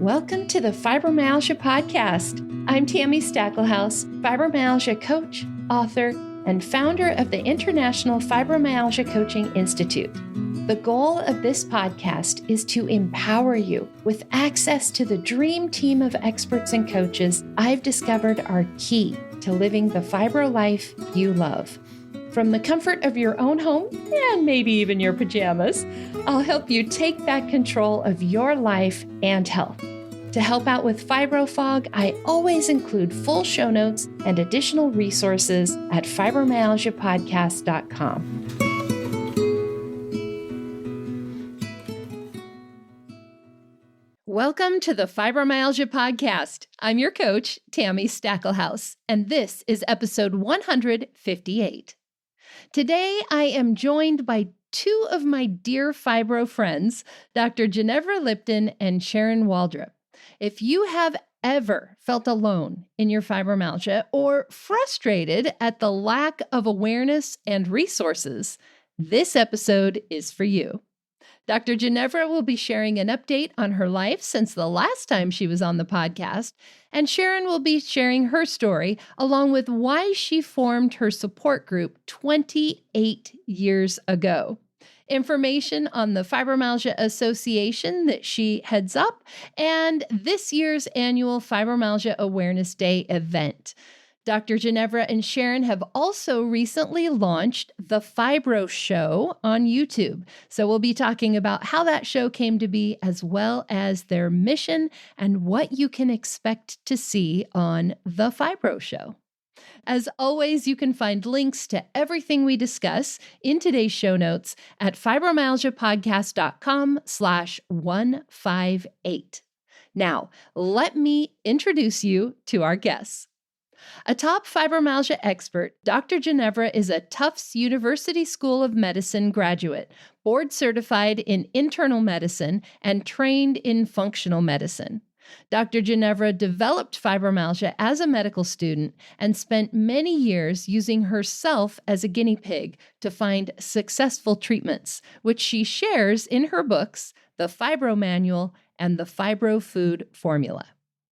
Welcome to the Fibromyalgia Podcast. I'm Tami Stacklehouse, fibromyalgia coach, author, and founder of the International Fibromyalgia Coaching Institute. The goal of this podcast is to empower you with access to the dream team of experts and coaches I've discovered are key to living the fibro life you love. From the comfort of your own home, and maybe even your pajamas, I'll help you take back control of your life and health. To help out with fibro fog, I always include full show notes and additional resources at fibromyalgiapodcast.com. Welcome to the Fibromyalgia Podcast. I'm your coach, Tami Stacklehouse, and this is episode 158. Today, I am joined by two of my dear fibro friends, Dr. Ginevra Liptan and Sharon Waldrop. If you have ever felt alone in your fibromyalgia or frustrated at the lack of awareness and resources, this episode is for you. Dr. Ginevra will be sharing an update on her life since the last time she was on the podcast, and Sharon will be sharing her story along with why she formed her support group 28 years ago. Information on the Fibromyalgia Association that she heads up and this year's annual Fibromyalgia Awareness Day event. Dr. Ginevra and Sharon have also recently launched the Fibro Show on YouTube. So we'll be talking about how that show came to be, as well as their mission and what you can expect to see on the Fibro Show. As always, you can find links to everything we discuss in today's show notes at fibromyalgiapodcast.com/158. Now, let me introduce you to our guests. A top fibromyalgia expert, Dr. Ginevra is a Tufts University School of Medicine graduate, board certified in internal medicine and trained in functional medicine. Dr. Ginevra developed fibromyalgia as a medical student and spent many years using herself as a guinea pig to find successful treatments, which she shares in her books, The Fibro Manual and The Fibro Food Formula.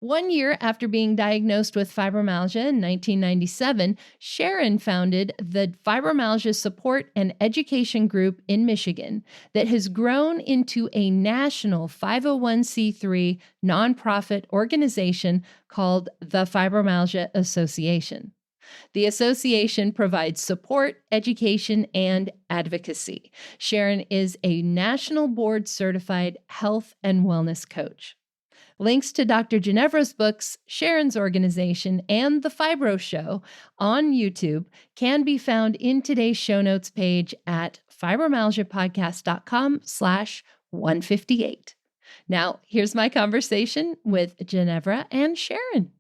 1 year after being diagnosed with fibromyalgia in 1997, Sharon founded the Fibromyalgia Support and Education Group in Michigan that has grown into a national 501c3 nonprofit organization called the Fibromyalgia Association. The association provides support, education, and advocacy. Sharon is a national board certified health and wellness coach. Links to Dr. Ginevra's books, Sharon's organization, and The Fibro Show on YouTube can be found in today's show notes page at fibromyalgiapodcast.com/158. Now, here's my conversation with Ginevra and Sharon.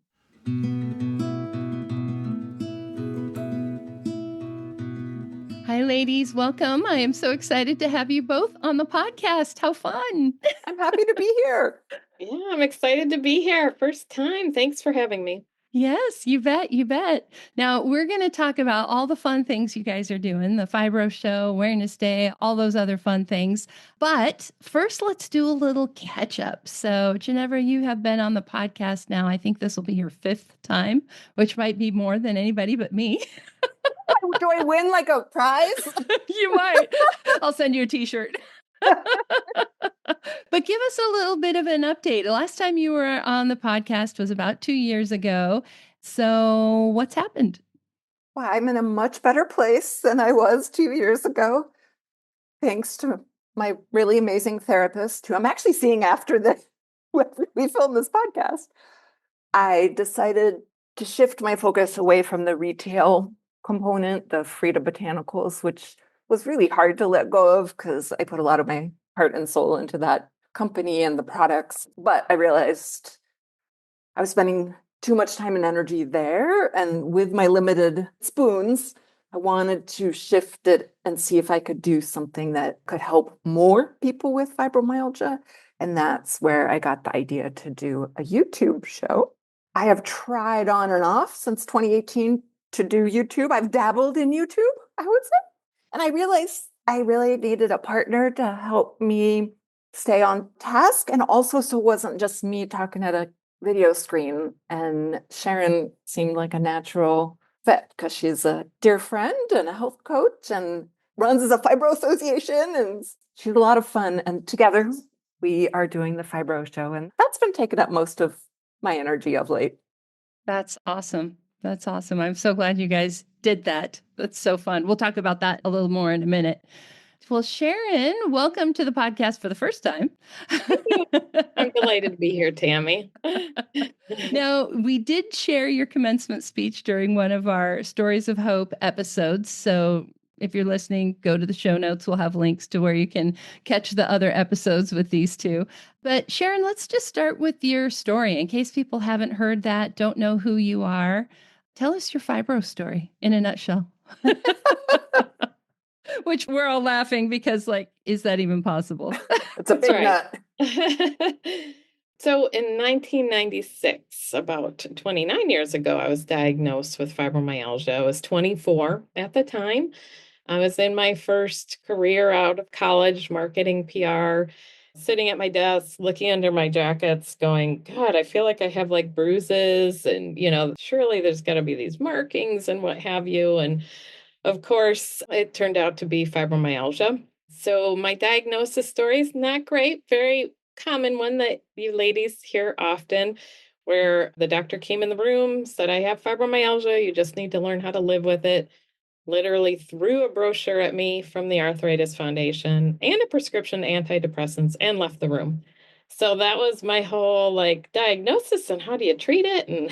Hi, ladies. Welcome. I am so excited to have you both on the podcast. How fun. I'm happy to be here. Yeah, I'm excited to be here. First time. Thanks for having me. Yes, you bet. You bet. Now, we're going to talk about all the fun things you guys are doing, the Fibro Show, Awareness Day, all those other fun things. But first, let's do a little catch up. So, Ginevra, you have been on the podcast now. I think this will be your 5th time, which might be more than anybody but me. Do I win like a prize? You might. I'll send you a t-shirt. But give us a little bit of an update. The last time you were on the podcast was about 2 years ago. So what's happened? Well, I'm in a much better place than I was 2 years ago, thanks to my really amazing therapist, who I'm actually seeing after we filmed this podcast. I decided to shift my focus away from the retail component, the Frida Botanicals, which was really hard to let go of because I put a lot of my heart and soul into that company and the products. But I realized I was spending too much time and energy there. And with my limited spoons, I wanted to shift it and see if I could do something that could help more people with fibromyalgia. And that's where I got the idea to do a YouTube show. I have tried on and off since 2018 to do YouTube. I've dabbled in YouTube, I would say. And I realized I really needed a partner to help me stay on task. And also, so it wasn't just me talking at a video screen. And Sharon seemed like a natural fit because she's a dear friend and a health coach and runs as a Fibro Association. And she's a lot of fun. And together we are doing the Fibro Show. And that's been taking up most of my energy of late. That's awesome. That's awesome. I'm so glad you guys did that. That's so fun. We'll talk about that a little more in a minute. Well, Sharon, welcome to the podcast for the first time. I'm delighted to be here, Tami. Now, we did share your commencement speech during one of our Stories of Hope episodes. So if you're listening, go to the show notes. We'll have links to where you can catch the other episodes with these two. But Sharon, let's just start with your story. In case people haven't heard that, don't know who you are, tell us your fibro story in a nutshell. Which we're all laughing because, like, is that even possible? It's a big nut. So in 1996, about 29 years ago, I was diagnosed with fibromyalgia. I was 24 at the time. I was in my first career out of college, marketing PR, sitting at my desk, looking under my jackets, going, God, I feel like I have like bruises and, surely there's got to be these markings and what have you. And of course, it turned out to be fibromyalgia. So my diagnosis story is not great, very common one that you ladies hear often, where the doctor came in the room, said, I have fibromyalgia, you just need to learn how to live with it. Literally threw a brochure at me from the Arthritis Foundation and a prescription antidepressants and left the room. So that was my whole diagnosis and how do you treat it and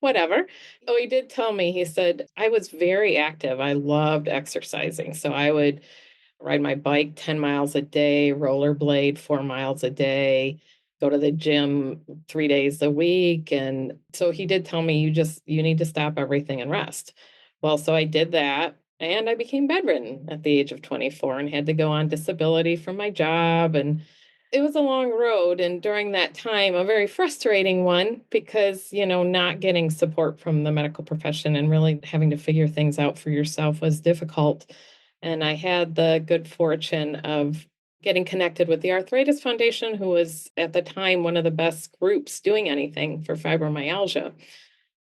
whatever. Oh, he did tell me, he said, I was very active. I loved exercising. So I would ride my bike 10 miles a day, rollerblade 4 miles a day, go to the gym 3 days a week. And so he did tell me, you need to stop everything and rest. Well, so I did that and I became bedridden at the age of 24 and had to go on disability from my job. And it was a long road. And during that time, a very frustrating one because, not getting support from the medical profession and really having to figure things out for yourself was difficult. And I had the good fortune of getting connected with the Arthritis Foundation, who was at the time one of the best groups doing anything for fibromyalgia.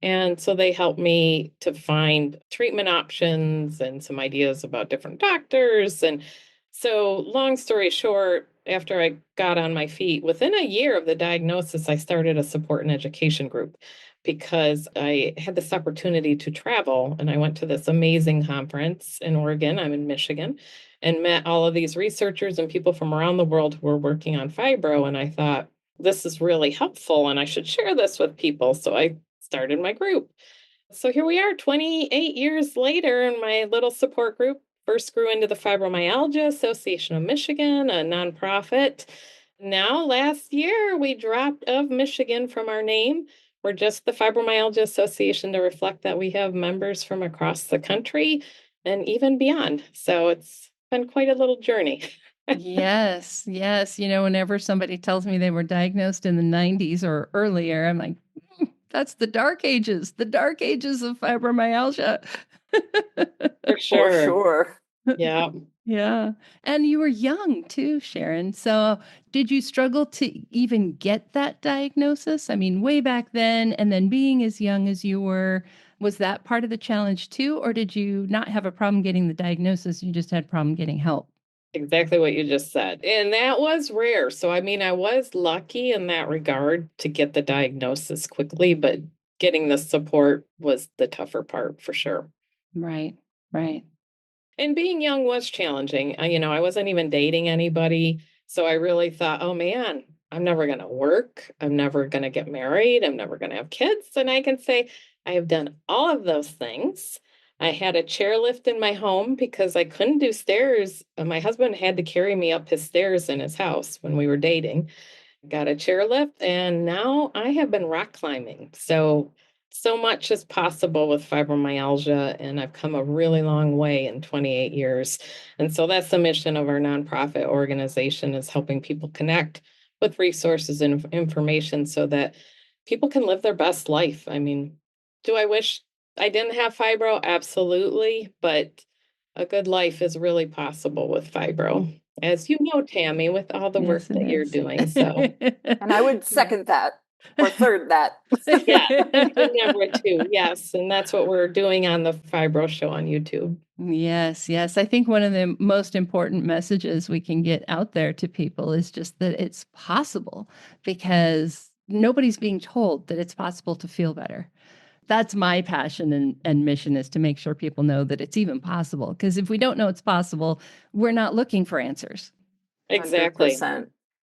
And so they helped me to find treatment options and some ideas about different doctors. And so, long story short, after I got on my feet, within a year of the diagnosis, I started a support and education group because I had this opportunity to travel. And I went to this amazing conference in Oregon, I'm in Michigan, and met all of these researchers and people from around the world who were working on fibro. And I thought, this is really helpful and I should share this with people. So I started my group. So here we are 28 years later, and my little support group first grew into the Fibromyalgia Association of Michigan, a nonprofit. Now, last year, we dropped of Michigan from our name. We're just the Fibromyalgia Association to reflect that we have members from across the country and even beyond. So it's been quite a little journey. Yes, yes. Whenever somebody tells me they were diagnosed in the 90s or earlier, I'm like, that's the dark ages of fibromyalgia. For sure. For sure. Yeah. Yeah. And you were young too, Sharon. So did you struggle to even get that diagnosis? I mean, way back then, and then being as young as you were, was that part of the challenge too? Or did you not have a problem getting the diagnosis? You just had a problem getting help? Exactly what you just said. And that was rare. So, I mean, I was lucky in that regard to get the diagnosis quickly, but getting the support was the tougher part for sure. Right, right. And being young was challenging. I wasn't even dating anybody. So I really thought, oh man, I'm never going to work. I'm never going to get married. I'm never going to have kids. And I can say I have done all of those things. I had a chairlift in my home because I couldn't do stairs. My husband had to carry me up his stairs in his house when we were dating. Got a chairlift, and now I have been rock climbing. So much is possible with fibromyalgia, and I've come a really long way in 28 years. And so that's the mission of our nonprofit organization, is helping people connect with resources and information so that people can live their best life. I mean, do I wish I didn't have fibro? Absolutely, but a good life is really possible with fibro. as you know, Tammy, with all the work Yes, it that you're is. doing. So, And I would Yeah. second that or third that. yeah, and Ginevra too. Yes. And that's what we're doing on the Fibro Show on YouTube. Yes, yes. I think one of the most important messages we can get out there to people is just that it's possible, because nobody's being told that it's possible to feel better. That's my passion and mission, is to make sure people know that it's even possible. Because if we don't know it's possible, we're not looking for answers. Exactly. 100%.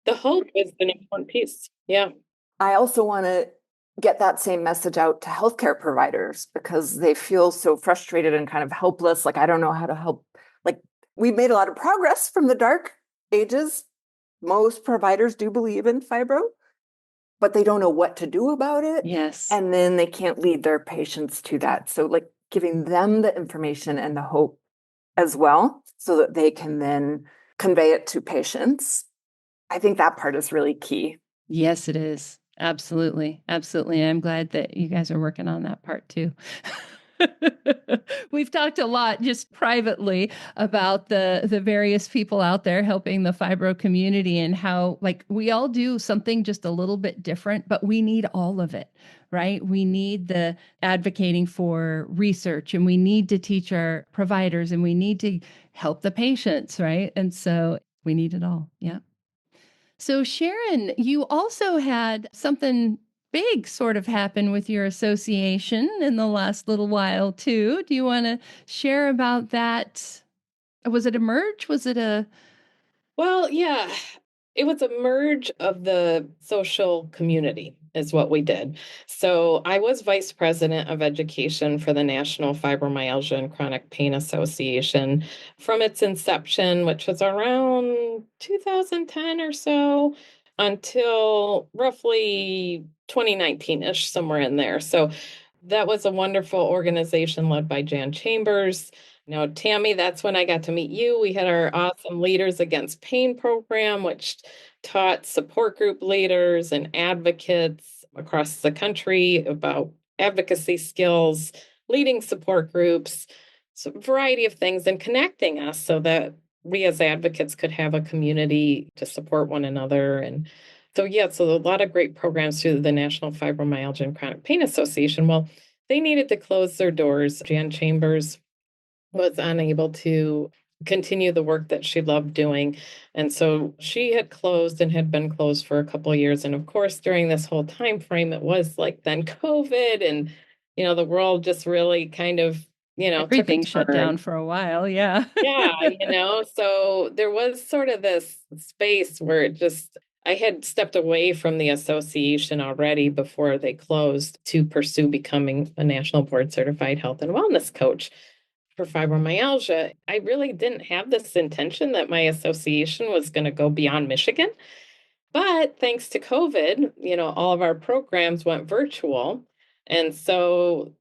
The hope is an important piece. Yeah. I also want to get that same message out to healthcare providers because they feel so frustrated and kind of helpless. Like, I don't know how to help. Like, we've made a lot of progress from the dark ages. Most providers do believe in fibro, but they don't know what to do about it. Yes. And then they can't lead their patients to that. So, like, giving them the information and the hope as well, so that they can then convey it to patients. I think that part is really key. Yes, it is. Absolutely. Absolutely. I'm glad that you guys are working on that part too. We've talked a lot just privately about the various people out there helping the fibro community, and how, like, we all do something just a little bit different, but we need all of it, right? We need the advocating for research, and we need to teach our providers, and we need to help the patients, right? And so we need it all. Yeah. So, Sharon, you also had something big sort of happen with your association in the last little while, too. Do you want to share about that? Was it a merge? Was it a. Well, yeah, it was a merge of the social community, is what we did. So I was vice president of education for the National Fibromyalgia and Chronic Pain Association from its inception, which was around 2010 or so, until roughly 2019-ish, somewhere in there. So that was a wonderful organization led by Jan Chambers. Tammy, that's when I got to meet you. We had our awesome Leaders Against Pain program, which taught support group leaders and advocates across the country about advocacy skills, leading support groups, so a variety of things, and connecting us so that we as advocates could have a community to support one another. And so a lot of great programs through the National Fibromyalgia and Chronic Pain Association. Well, they needed to close their doors. Jan Chambers was unable to continue the work that she loved doing. And so she had closed and had been closed for a couple of years. And of course, during this whole time frame, it was like then COVID, and the world just really kind of, took a Everything shut down turn. for a while? Yeah. Yeah, so there was sort of this space where I had stepped away from the association already before they closed to pursue becoming a national board certified health and wellness coach for fibromyalgia. I really didn't have this intention that my association was going to go beyond Michigan. But thanks to COVID, all of our programs went virtual. And so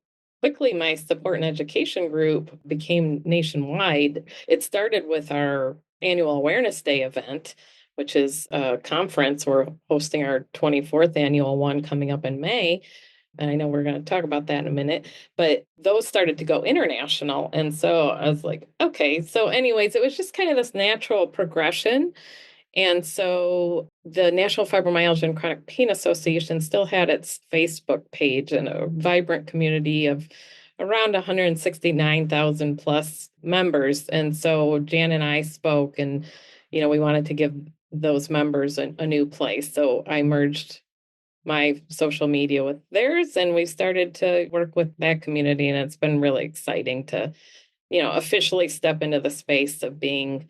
quickly, my support and education group became nationwide. It started with our annual Awareness Day event, which is a conference. We're hosting our 24th annual one coming up in May. And I know we're going to talk about that in a minute, but those started to go international. And so I was like, okay. So, anyways, it was just kind of this natural progression. And so the National Fibromyalgia and Chronic Pain Association still had its Facebook page and a vibrant community of around 169,000 plus members. And so Jan and I spoke, and, we wanted to give those members a new place. So I merged my social media with theirs, and we started to work with that community. And it's been really exciting to, officially step into the space of being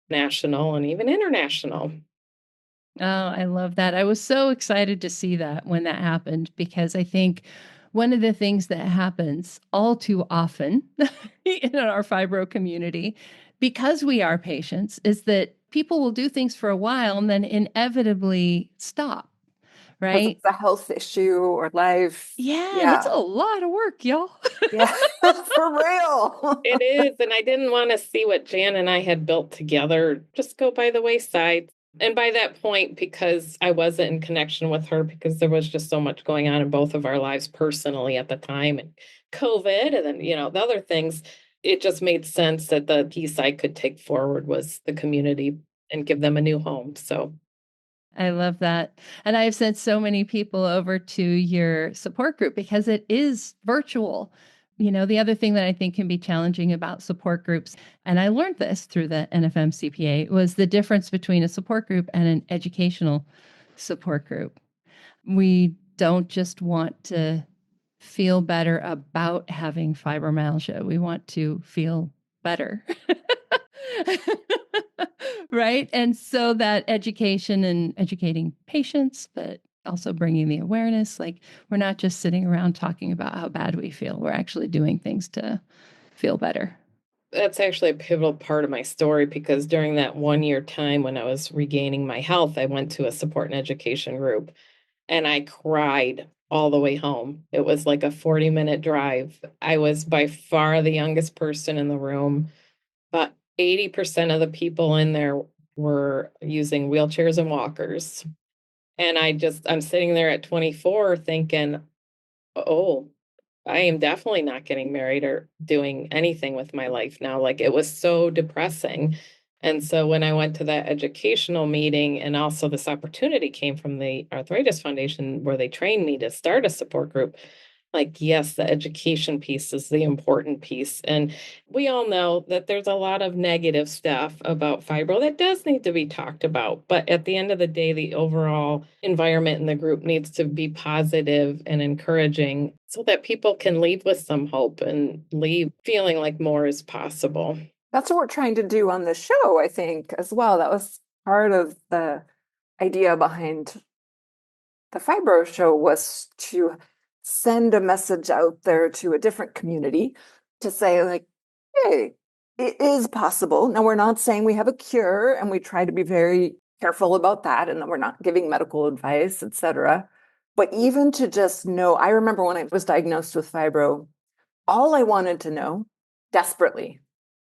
national and even international. Oh, I love that. I was so excited to see that when that happened, because I think one of the things that happens all too often in our fibro community, because we are patients, is that people will do things for a while and then inevitably stop, Because right? it's a health issue or life. Yeah, and it's a Yeah. lot of work, y'all. Yeah. For real. It is. And I didn't want to see what Jan and I had built together just go by the wayside. And by that point, because I wasn't in connection with her, because there was just so much going on in both of our lives personally at the time, and COVID, and then, the other things, it just made sense that the piece I could take forward was the community and give them a new home. So I love that. And I've sent so many people over to your support group because it is virtual. The other thing that I think can be challenging about support groups, and I learned this through the NFM CPA, was the difference between a support group and an educational support group. We don't just want to feel better about having fibromyalgia. We want to feel better. Right. And so that education and educating patients, but also bringing the awareness, like we're not just sitting around talking about how bad we feel. We're actually doing things to feel better. that's actually a pivotal part of my story, because during that 1 year time when I was regaining my health, I went to a support and education group and I cried all the way home. It was like a 40-minute drive. I was by far the youngest person in the room, but 80% of the people in there were using wheelchairs and walkers. And I'm sitting there at 24 thinking, oh, I am definitely not getting married or doing anything with my life now. Like, it was so depressing. And so when I went to that educational meeting, and also this opportunity came from the Arthritis Foundation where they trained me to start a support group, like, yes, the education piece is the important piece. And we all know that there's a lot of negative stuff about fibro that does need to be talked about. But at the end of the day, the overall environment in the group needs to be positive and encouraging so that people can leave with some hope and leave feeling like more is possible. That's what we're trying to do on this show, I think, as well. That was part of the idea behind the Fibro Show, was to send a message out there to a different community to say, like, hey, it is possible. Now, we're not saying we have a cure, and we try to be very careful about that, and that we're not giving medical advice, etc. But even to just know, I remember when I was diagnosed with fibro, all I wanted to know desperately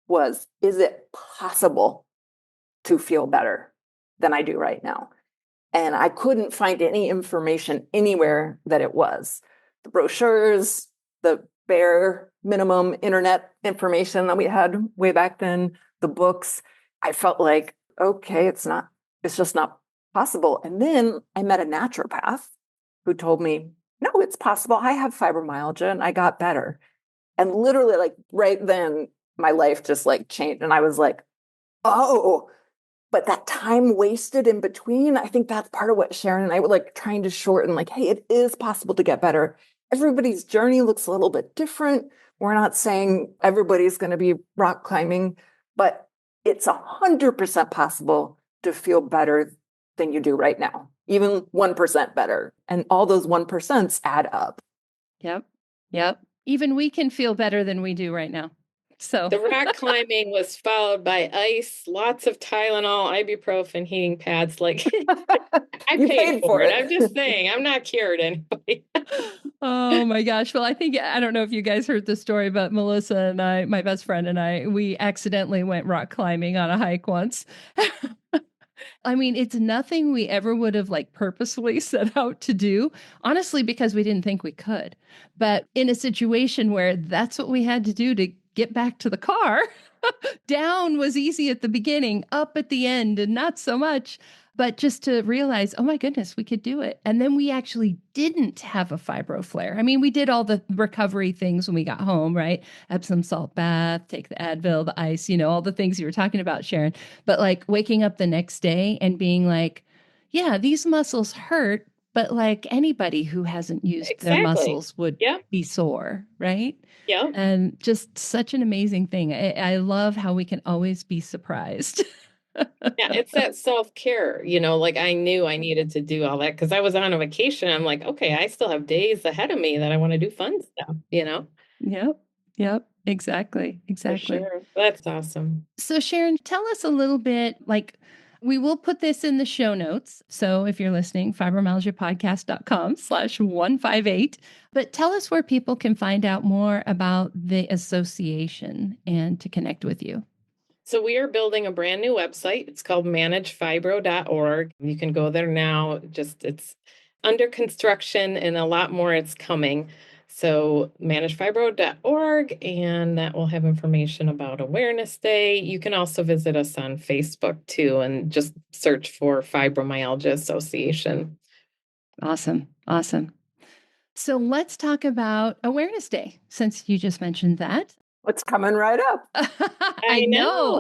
was, is it possible to feel better than I do right now? And I couldn't find any information anywhere that it was. The brochures, the bare minimum internet information that we had way back then, the books, I felt like, okay, it's just not possible. And then I met a naturopath who told me, no, it's possible. I have fibromyalgia and I got better. And literally, like, right then, my life just like changed. And I was like, oh, but that time wasted in between, I think that's part of what Sharon and I were like trying to shorten, like, hey, it is possible to get better. Everybody's journey looks a little bit different. We're not saying everybody's going to be rock climbing, but it's 100% possible to feel better than you do right now, even 1% better. And all those 1% add up. Yep. Yep. Even we can feel better than we do right now. So the rock climbing was followed by ice, lots of Tylenol, ibuprofen, heating pads. Like, I paid for it. I'm just saying, I'm not cured anyway. Oh my gosh. Well, I don't know if you guys heard the story, but Melissa and I, my best friend and I, we accidentally went rock climbing on a hike once. I mean, it's nothing we ever would have like purposely set out to do, honestly, because we didn't think we could. But in a situation where that's what we had to do to get back to the car, down was easy at the beginning, up at the end, and not so much. But just to realize, oh my goodness, we could do it. And then we actually didn't have a fibro flare. I mean, we did all the recovery things when we got home, right? Epsom salt bath, take the Advil, the ice, all the things you were talking about, Sharon. But like waking up the next day and being like, yeah, these muscles hurt, but like anybody who hasn't used their muscles would be sore, right? Yeah. And just such an amazing thing. I love how we can always be surprised. Yeah, it's that self-care, like I knew I needed to do all that because I was on a vacation. I'm like, okay, I still have days ahead of me that I want to do fun stuff, Yep. Exactly. For sure. That's awesome. So Sharon, tell us a little bit, like, we will put this in the show notes. So if you're listening, fibromyalgiapodcast.com/158. But tell us where people can find out more about the association and to connect with you. So we are building a brand new website. It's called managefibro.org. You can go there now. It's under construction and a lot more is coming. So managefibro.org, and that will have information about Awareness Day. You can also visit us on Facebook too, and just search for Fibromyalgia Association. Awesome. Awesome. So let's talk about Awareness Day, since you just mentioned that. It's coming right up. I know.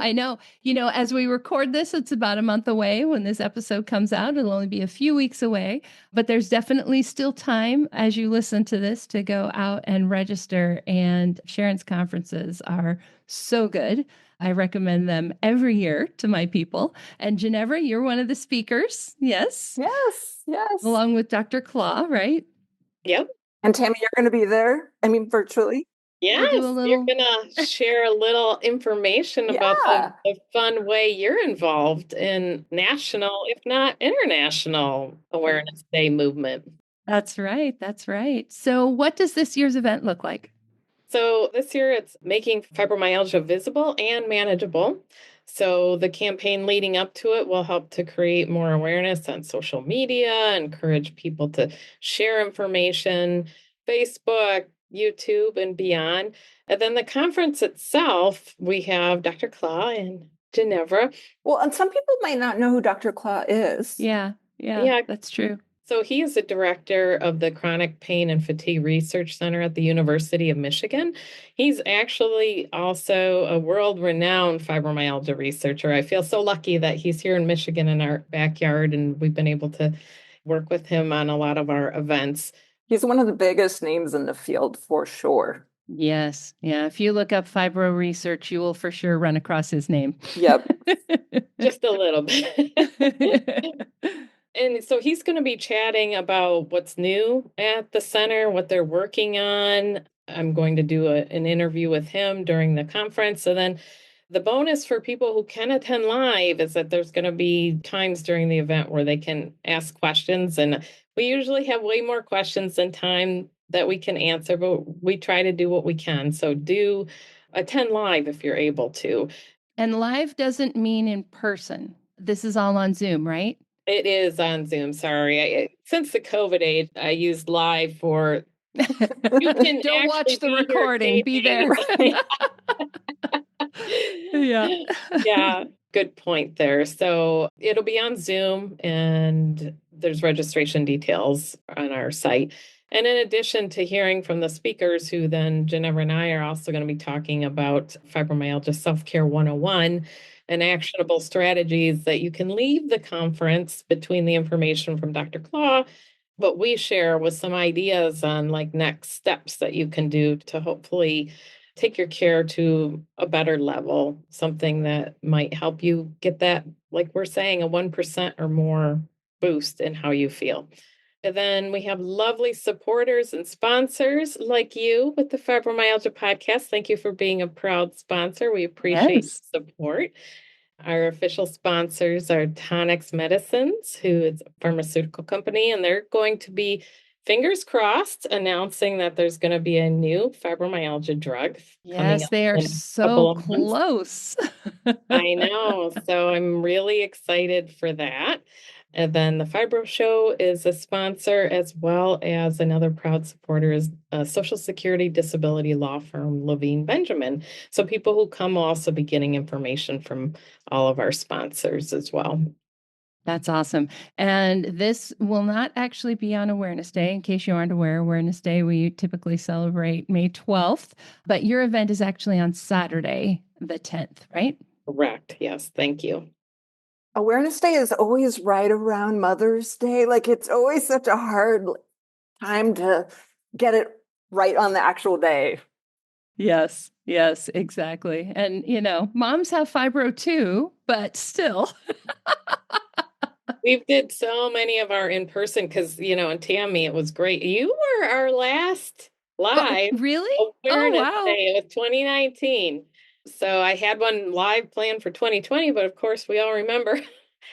As we record this, it's about a month away when this episode comes out. It'll only be a few weeks away, but there's definitely still time as you listen to this to go out and register. And Sharon's conferences are so good. I recommend them every year to my people. And Ginevra, you're one of the speakers. Yes. Yes, yes. Along with Dr. Claw, right? Yep. And Tami, you're going to be there? I mean, virtually? Yes, We'll do a little... you're going to share a little information about the fun way you're involved in national, if not international, Awareness Day movement. That's right. That's right. So what does this year's event look like? So this year it's making fibromyalgia visible and manageable. So the campaign leading up to it will help to create more awareness on social media, encourage people to share information, Facebook, YouTube, and beyond. And then the conference itself, we have Dr. Claw and Ginevra. Well, and some people might not know who Dr. Claw is. Yeah, that's true. So he is the director of the Chronic Pain and Fatigue Research Center at the University of Michigan. He's actually also a world-renowned fibromyalgia researcher. I feel so lucky that he's here in Michigan in our backyard, and we've been able to work with him on a lot of our events. He's one of the biggest names in the field for sure. Yes. Yeah. If you look up fibro research, you will for sure run across his name. Yep. Just a little bit. And so he's going to be chatting about what's new at the center, what they're working on. I'm going to do an interview with him during the conference. So then the bonus for people who can attend live is that there's going to be times during the event where they can ask questions. And we usually have way more questions than time that we can answer, but we try to do what we can. So do attend live if you're able to. And live doesn't mean in person. This is all on Zoom, right? It is on Zoom. Sorry. Since the COVID age, I used live for. You can don't watch the recording. Be there. Yeah. Good point there. So it'll be on Zoom, and there's registration details on our site. And in addition to hearing from the speakers, who then Ginevra and I are also going to be talking about Fibromyalgia Self-Care 101 and actionable strategies that you can leave the conference between the information from Dr. Claw, what we share with some ideas on like next steps that you can do to hopefully take your care to a better level, something that might help you get that, like we're saying, a 1% or more boost in how you feel. And then we have lovely supporters and sponsors like you with the Fibromyalgia podcast. Thank you for being a proud sponsor. We appreciate the support. Our official sponsors are Tonix Medicines, who is a pharmaceutical company, and they're going to be, fingers crossed, announcing that there's going to be a new fibromyalgia drug. Yes, they are so close. I know. So I'm really excited for that. And then the Fibro Show is a sponsor, as well as another proud supporter is Social Security disability law firm Levine Benjamin. So people who come will also be getting information from all of our sponsors as well. That's awesome. And this will not actually be on Awareness Day. In case you aren't aware, Awareness Day, we typically celebrate May 12th, but your event is actually on Saturday, the 10th, right? Correct. Yes. Thank you. Awareness Day is always right around Mother's Day. Like, it's always such a hard time to get it right on the actual day. Yes, exactly. And, moms have fibro too, but still. We did so many of our in-person because, and Tami, it was great. You were our last live. Oh, really? Awareness wow. Day. It was 2019. So I had one live planned for 2020, but of course we all remember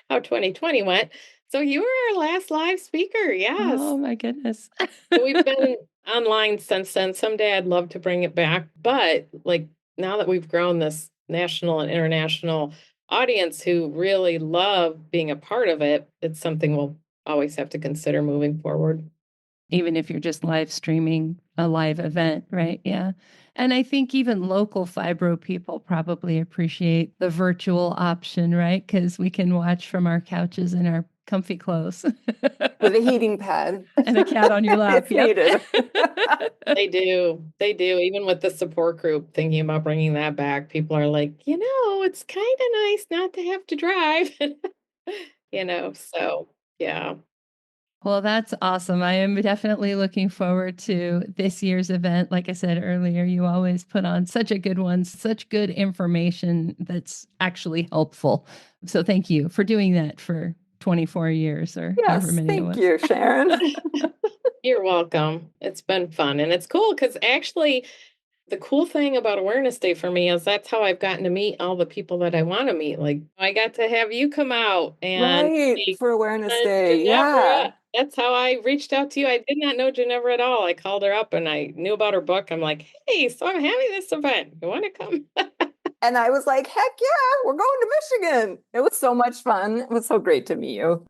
how 2020 went. So you were our last live speaker. Yes. Oh my goodness. So we've been online since then. Someday I'd love to bring it back. But like now that we've grown this national and international audience who really love being a part of it, it's something we'll always have to consider moving forward. even if you're just live streaming a live event, right? Yeah. And I think even local fibro people probably appreciate the virtual option, right? Because we can watch from our couches in our comfy clothes. With a heating pad. And a cat on your lap. If needed. They do. They do. Even with the support group, thinking about bringing that back, people are like, it's kind of nice not to have to drive. So yeah. Well, that's awesome. I am definitely looking forward to this year's event. Like I said earlier, you always put on such a good one, such good information that's actually helpful. So thank you for doing that for 24 years or however Yes, many it was. thank you, Sharon. You're welcome. It's been fun. And it's cool because actually, the cool thing about Awareness Day for me is that's how I've gotten to meet all the people that I want to meet. Like, I got to have you come out and Right, for Awareness Day. Ginevra. Yeah. That's how I reached out to you. I did not know Ginevra at all. I called her up and I knew about her book. I'm like, hey, so I'm having this event. You want to come? And I was like, heck yeah, we're going to Michigan. It was so much fun. It was so great to meet you.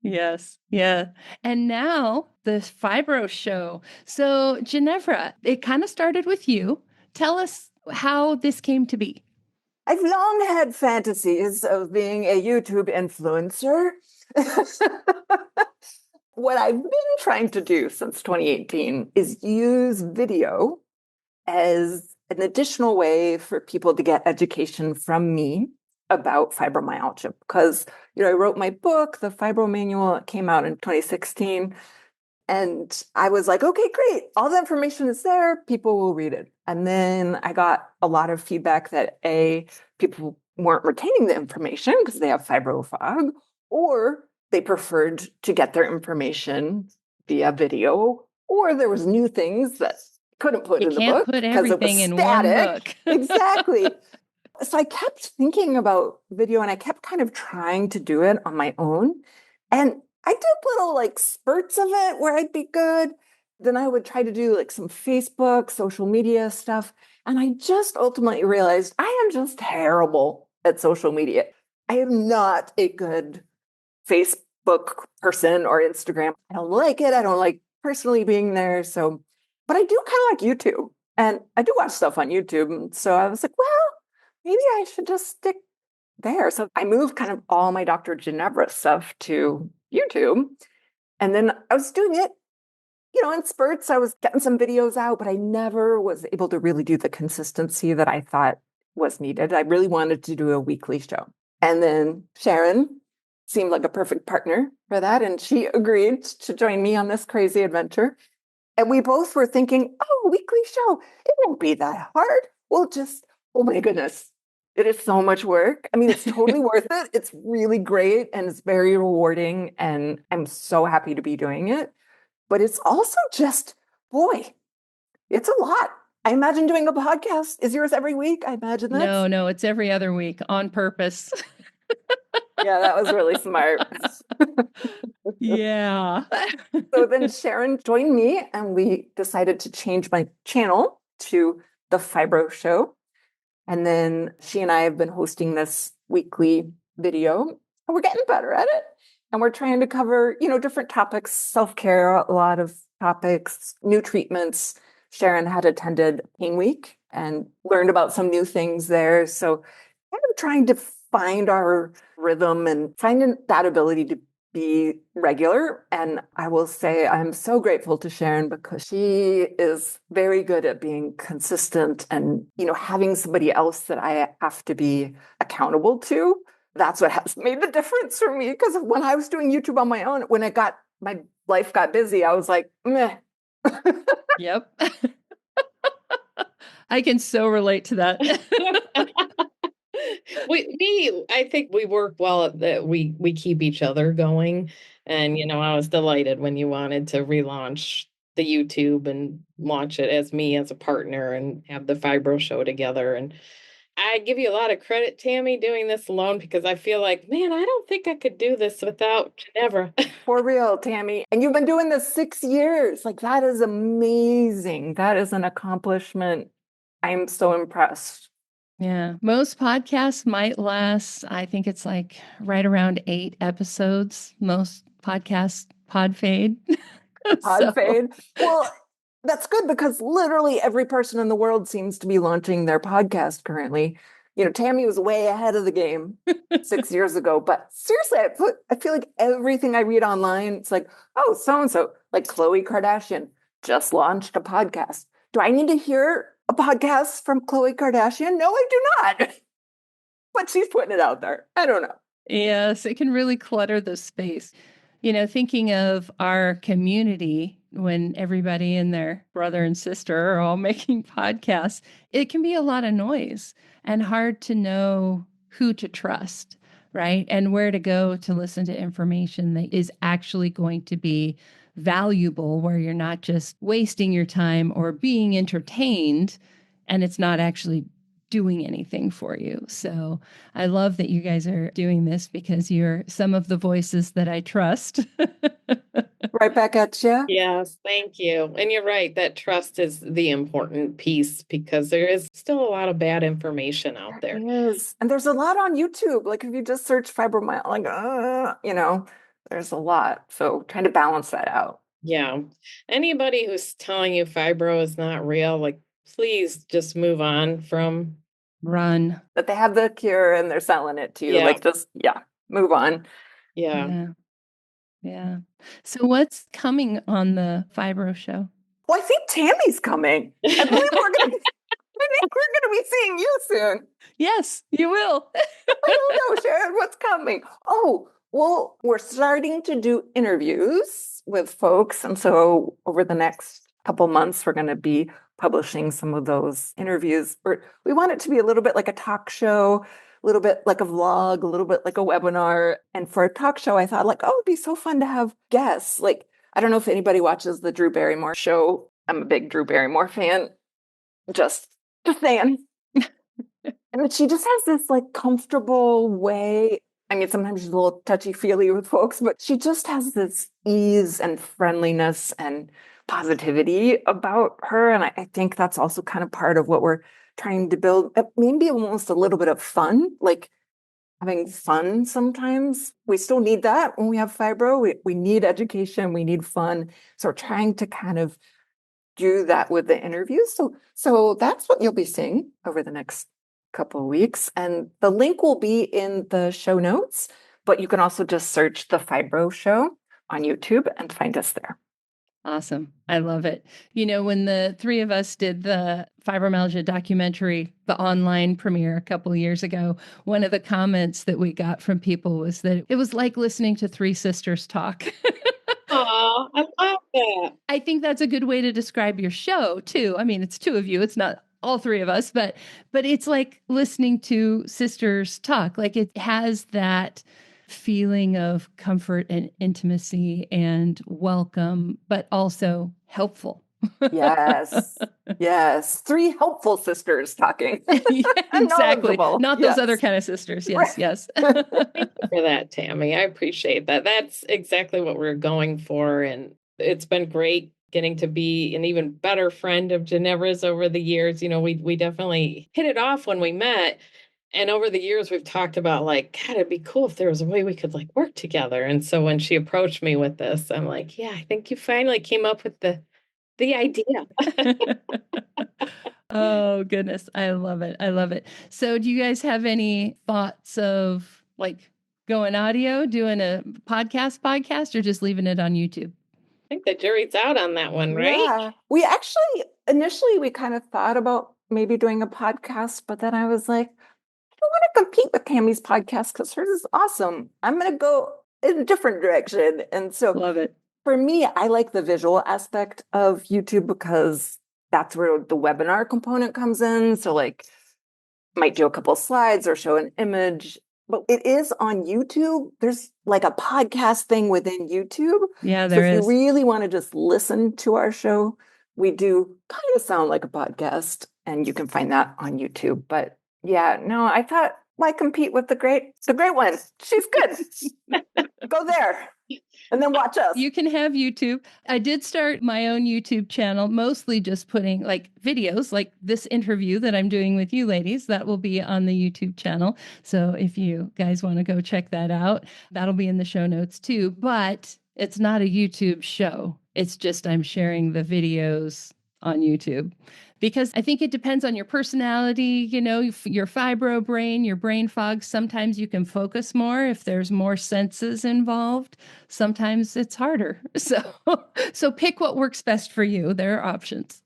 Yes. Yeah. And now the Fibro Show. So, Ginevra, it kind of started with you. Tell us how this came to be. I've long had fantasies of being a YouTube influencer. What I've been trying to do since 2018 is use video as an additional way for people to get education from me about fibromyalgia. Because, I wrote my book, the Fibro Manual, it came out in 2016. And I was like, okay, great. All the information is there. People will read it. And then I got a lot of feedback that people weren't retaining the information because they have fibro fog, or they preferred to get their information via video, or there was new things that couldn't put in the book because it was in static. one book. Exactly. So I kept thinking about video and I kept kind of trying to do it on my own. And I did little spurts of it where I'd be good. Then I would try to do some Facebook, social media stuff. And I just ultimately realized I am just terrible at social media. I am not a good Facebook person or Instagram. I don't like it. I don't like personally being there. But I do kind of like YouTube. And I do watch stuff on YouTube. And so I was like, well, maybe I should just stick there. So I moved kind of all my Dr. Ginevra stuff to YouTube. And then I was doing it, in spurts. I was getting some videos out, but I never was able to really do the consistency that I thought was needed. I really wanted to do a weekly show. And then Sharon seemed like a perfect partner for that. And she agreed to join me on this crazy adventure. And we both were thinking, oh, weekly show, it won't be that hard. We'll just, oh my goodness. It is so much work. I mean, it's totally worth it. It's really great and it's very rewarding. And I'm so happy to be doing it. But it's also just, boy, it's a lot. I imagine doing a podcast. Is yours every week? I imagine that's... No, it's every other week on purpose. Yeah, that was really smart. Yeah. So then Sharon joined me and we decided to change my channel to the Fibro Show. And then she and I have been hosting this weekly video, and we're getting better at it. And we're trying to cover, different topics, self-care, a lot of topics, new treatments. Sharon had attended Pain Week and learned about some new things there. So kind of trying to find our rhythm and finding that ability to be regular. And I will say I'm so grateful to Sharon because she is very good at being consistent and, having somebody else that I have to be accountable to. That's what has made the difference for me. Because when I was doing YouTube on my own, when my life got busy, I was like, meh. Yep. I can so relate to that. I think we work well at that. We keep each other going. And, I was delighted when you wanted to relaunch the YouTube and launch it as me as a partner and have the Fibro Show together. And I give you a lot of credit, Tami, doing this alone because I feel like, man, I don't think I could do this without Ginevra. For real, Tami. And you've been doing this 6 years. That is amazing. That is an accomplishment. I'm so impressed. Yeah. Most podcasts might last, I think it's right around 8 episodes. Most podcasts pod fade. Pod fade. Well, that's good because literally every person in the world seems to be launching their podcast currently. Tami was way ahead of the game 6 years ago. But seriously, I feel like everything I read online, it's like, oh, so-and-so, like Khloe Kardashian just launched a podcast. Do I need to hear a podcast from Khloe Kardashian? No, I do not. But she's putting it out there. I don't know. Yes, it can really clutter the space. Thinking of our community when everybody and their brother and sister are all making podcasts, it can be a lot of noise and hard to know who to trust, right? And where to go to listen to information that is actually going to be valuable, where you're not just wasting your time or being entertained and it's not actually doing anything for you. So I love that you guys are doing this because you're some of the voices that I trust. Right back at you. Yes, thank you. And you're right, that trust is the important piece because there is still a lot of bad information out there. There is. And there's a lot on YouTube. Like if you just search fibromyalgia, there's a lot. So trying to balance that out. Yeah. Anybody who's telling you fibro is not real, like, please just move on from. Run. That they have the cure and they're selling it to you. Yeah. Like just, move on. Yeah. Yeah. So what's coming on the Fibro Show? Well, I think Tami's coming. I believe we're going to be seeing you soon. Yes, you will. I don't know, Sharon, what's coming? Oh, well, we're starting to do interviews with folks. And so over the next couple months, we're going to be publishing some of those interviews. We want it to be a little bit like a talk show, a little bit like a vlog, a little bit like a webinar. And for a talk show, I thought it'd be so fun to have guests. Like, I don't know if anybody watches the Drew Barrymore show. I'm a big Drew Barrymore fan. Just saying. And she just has this like comfortable way. I mean, sometimes she's a little touchy-feely with folks, but she just has this ease and friendliness and positivity about her. And I think that's also kind of part of what we're trying to build. Maybe almost a little bit of fun, like having fun sometimes. We still need that when we have fibro. We need education, we need fun. So we're trying to kind of do that with the interviews. So that's what you'll be seeing over the next couple of weeks. And the link will be in the show notes, but you can also just search the Fibro Show on YouTube and find us there. Awesome. I love it. When the three of us did the fibromyalgia documentary, the online premiere a couple of years ago, one of the comments that we got from people was that it was like listening to three sisters talk. Oh, I love that. I think that's a good way to describe your show too. I mean, it's two of you. It's not all three of us, but it's like listening to sisters talk. Like it has that feeling of comfort and intimacy and welcome, but also helpful. Yes. Yes. Three helpful sisters talking. Yeah, exactly. Not those other kind of sisters. Yes. Right. Yes. Thank you for that, Tami. I appreciate that. That's exactly what we're going for. And it's been great getting to be an even better friend of Ginevra's over the years. We definitely hit it off when we met. And over the years, we've talked about like, God, it'd be cool if there was a way we could like work together. And so when she approached me with this, I'm like, yeah, I think you finally came up with the idea. Oh, goodness. I love it. I love it. So do you guys have any thoughts of like going audio, doing a podcast, or just leaving it on YouTube? I think the jury's out on that one, right? Yeah. We actually, initially, we kind of thought about maybe doing a podcast, but then I was like, I don't want to compete with Tami's podcast because hers is awesome. I'm going to go in a different direction. And so Love it. for me, I like the visual aspect of YouTube because that's where the webinar component comes in. So like might do a couple slides or show an image, but it is on YouTube. There's like a podcast thing within YouTube. Yeah, So there if you is. really want to just listen to our show, we do kind of sound like a podcast and you can find that on YouTube. But yeah, no, I thought, why compete with the great one? She's good. Go there and then watch us. You can have YouTube. I did start my own YouTube channel, mostly just putting like videos like this interview that I'm doing with you ladies. That will be on the YouTube channel. So if you guys want to go check that out, that'll be in the show notes too. But it's not a YouTube show. It's just I'm sharing the videos on YouTube because I think it depends on your personality, your fibro brain, your brain fog. Sometimes you can focus more if there's more senses involved. Sometimes it's harder. So pick what works best for you. There are options.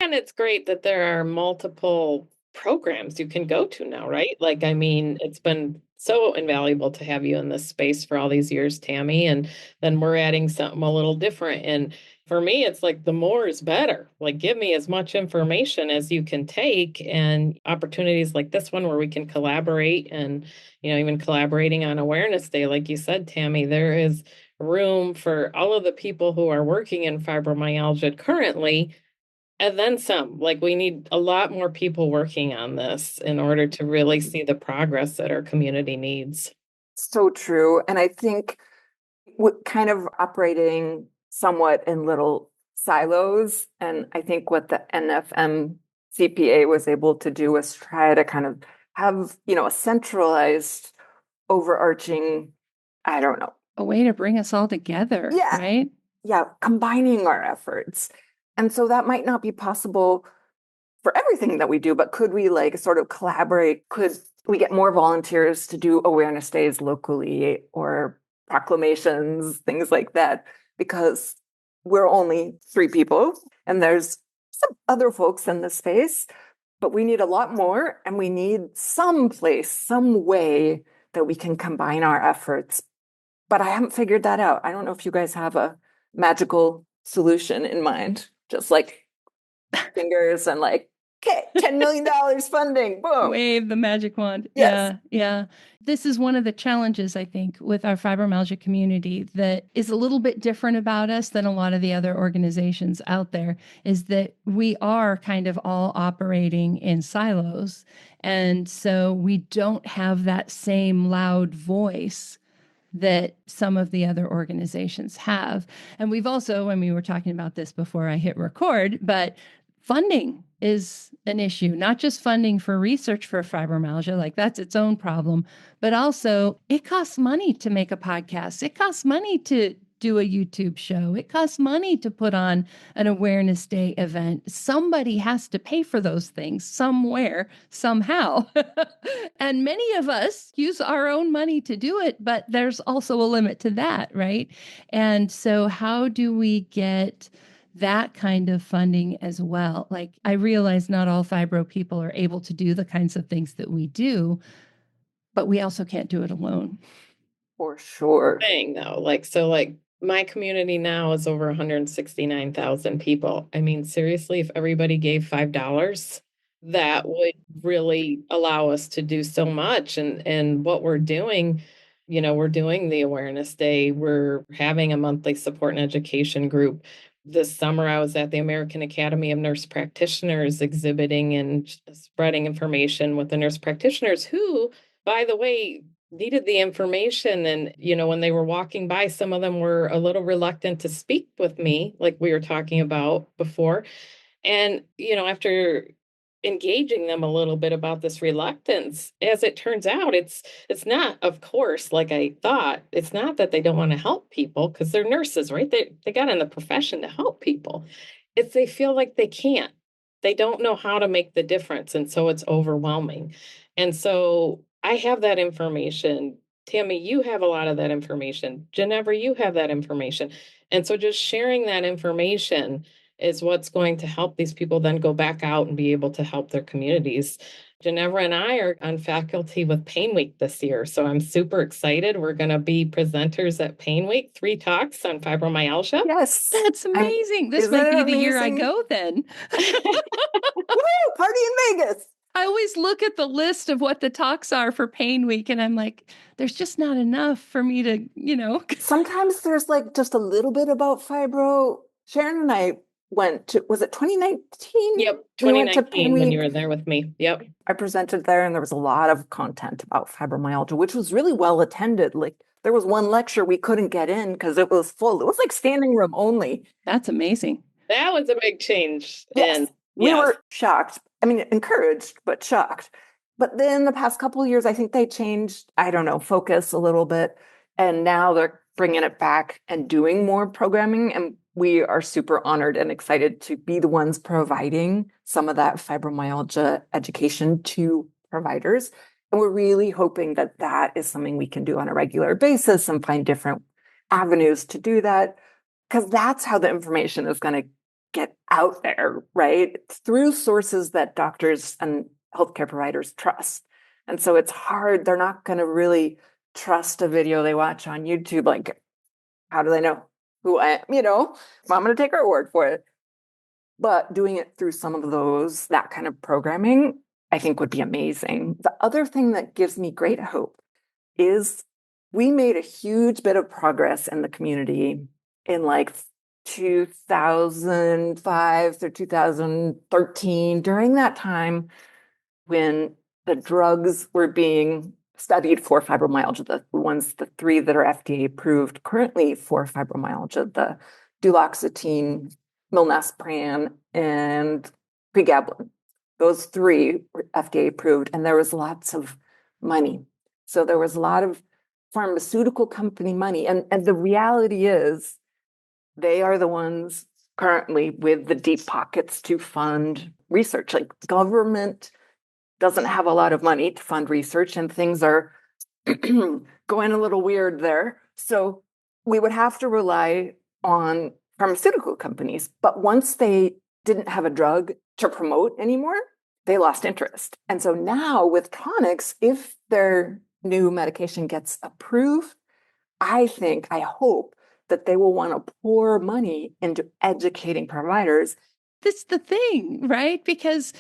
And it's great that there are multiple programs you can go to now, right? Like, I mean, it's been so invaluable to have you in this space for all these years, Tami, and then we're adding something a little different. And for me, it's like the more is better. Like, give me as much information as you can take, and opportunities like this one where we can collaborate and, even collaborating on Awareness Day, like you said, Tami, there is room for all of the people who are working in fibromyalgia currently. And then some. Like, we need a lot more people working on this in order to really see the progress that our community needs. So true. And I think kind of operating somewhat in little silos. And I think what the NFM CPA was able to do was try to kind of have, a centralized, overarching, I don't know. A way to bring us all together, Yeah. right? Yeah, combining our efforts. And so that might not be possible for everything that we do, but could we sort of collaborate? Could we get more volunteers to do awareness days locally or proclamations, things like that? Because we're only 3 people and there's some other folks in the space, but we need a lot more, and we need some place, some way that we can combine our efforts. But I haven't figured that out. I don't know if you guys have a magical solution in mind, just like fingers and okay, $10 million funding, boom. Wave the magic wand. Yes. Yeah. This is one of the challenges, I think, with our fibromyalgia community that is a little bit different about us than a lot of the other organizations out there, is that we are kind of all operating in silos. And so we don't have that same loud voice that some of the other organizations have. And we've also, when we were talking about this before I hit record, but funding is an issue, not just funding for research for fibromyalgia, like that's its own problem, but also it costs money to make a podcast. It costs money to do a YouTube show. It costs money to put on an Awareness Day event. Somebody has to pay for those things somewhere, somehow. And many of us use our own money to do it, but there's also a limit to that, right? And so how do we get that kind of funding as well? Like, I realize not all fibro people are able to do the kinds of things that we do, but we also can't do it alone. For sure. Thing though, my community now is over 169,000 people. I mean, seriously, if everybody gave $5, that would really allow us to do so much. And what we're doing, we're doing the Awareness Day. We're having a monthly support and education group. This summer, I was at the American Academy of Nurse Practitioners exhibiting and spreading information with the nurse practitioners who, by the way, needed the information. And, when they were walking by, some of them were a little reluctant to speak with me, like we were talking about before. And, after engaging them a little bit about this reluctance, as it turns out, it's not, of course, like I thought. It's not that they don't want to help people, because they're nurses, right? They got in the profession to help people. It's they feel like they can't. They don't know how to make the difference. And so it's overwhelming. And so I have that information. Tami, you have a lot of that information. Ginevra, you have that information. And so just sharing that information is what's going to help these people then go back out and be able to help their communities. Ginevra and I are on faculty with Pain Week this year, so I'm super excited. We're going to be presenters at Pain Week, 3 talks on fibromyalgia. Yes. That's amazing. This might be the year I go then. Woo! Party in Vegas. I always look at the list of what the talks are for Pain Week, and I'm like, there's just not enough for me to, Sometimes there's just a little bit about fibro. Sharon and I went to, was it 2019? Yep, 2019 we went to Pain when Week. you were there with me. Yep. I presented there, and there was a lot of content about fibromyalgia, which was really well attended. There was one lecture we couldn't get in because it was full. It was like standing room only. That's amazing. That was a big change. Yes. And we were shocked. I mean, encouraged, but shocked. But then the past couple of years, I think they changed, I don't know, focus a little bit. And now they're bringing it back and doing more programming. And we are super honored and excited to be the ones providing some of that fibromyalgia education to providers. And we're really hoping that that is something we can do on a regular basis and find different avenues to do that, because that's how the information is going to get out there, right? It's through sources that doctors and healthcare providers trust. And so it's hard. They're not going to really trust a video they watch on YouTube. Like, how do they know who I am? I'm going to take our word for it. But doing it through some of that kind of programming, I think would be amazing. The other thing that gives me great hope is we made a huge bit of progress in the community in like 2005 through 2013, during that time when the drugs were being studied for fibromyalgia, the three that are FDA approved currently for fibromyalgia, the duloxetine, milnacipran, and pregabalin. Those three were FDA approved, and there was lots of money. So there was a lot of pharmaceutical company money. And the reality is they are the ones currently with the deep pockets to fund research. Like, government doesn't have a lot of money to fund research, and things are going a little weird there. So we would have to rely on pharmaceutical companies. But once they didn't have a drug to promote anymore, they lost interest. And so now with tonics, if their new medication gets approved, I hope that they will want to pour money into educating providers. That's the thing, right? Because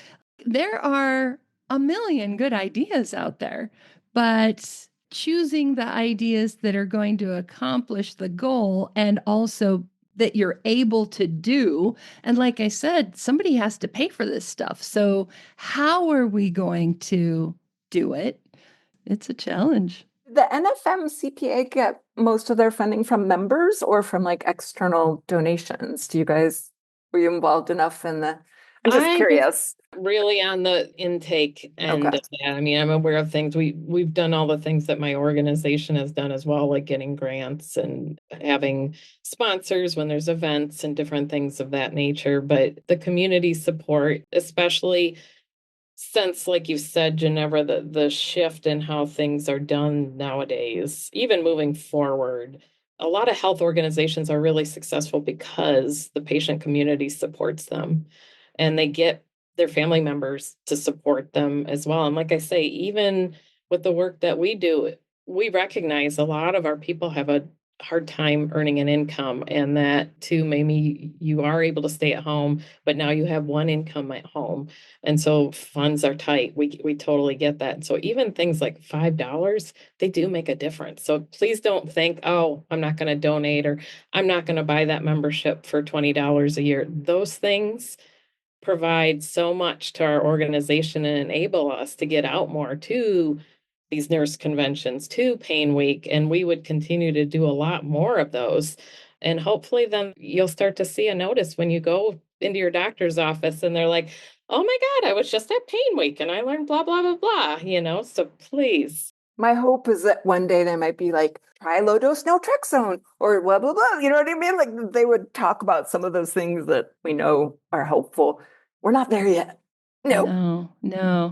there are a million good ideas out there, but choosing the ideas that are going to accomplish the goal and also that you're able to do. And like I said, somebody has to pay for this stuff. So how are we going to do it? It's a challenge. The NFM CPA get most of their funding from members or from like external donations. Were you involved enough in the, I'm just curious. Really on the intake end of that. I mean, I'm aware of things. We've done all the things that my organization has done as well, like getting grants and having sponsors when there's events and different things of that nature. But the community support, especially since, like you said, Ginevra, the shift in how things are done nowadays, even moving forward, a lot of health organizations are really successful because the patient community supports them and they get their family members to support them as well. And like I say, even with the work that we do, we recognize a lot of our people have a hard time earning an income, and that too, maybe you are able to stay at home, but now you have one income at home. And so funds are tight. We totally get that. And so even things like $5, they do make a difference. So please don't think, oh, I'm not going to donate or I'm not going to buy that membership for $20 a year. Those things provide so much to our organization and enable us to get out more to these nurse conventions, to Pain Week, and we would continue to do a lot more of those. And hopefully then you'll start to see a notice when you go into your doctor's office and they're like, oh my God, I was just at Pain Week and I learned blah, blah, blah, blah, so please. My hope is that one day they might be like, try low dose naltrexone or blah, blah, blah. You know what I mean? Like, they would talk about some of those things that we know are helpful. We're not there yet. No.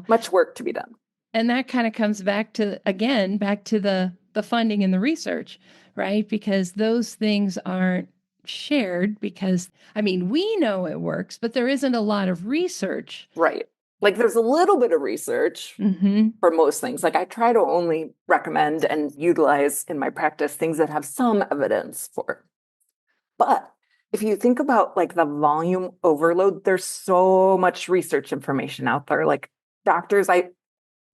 Much work to be done. And that kind of comes back to the funding and the research, right? Because those things aren't shared because, we know it works, but there isn't a lot of research. Right. Like, there's a little bit of research for most things. Like, I try to only recommend and utilize in my practice things that have some evidence for. But if you think about like the volume overload, there's so much research information out there. Like, doctors, I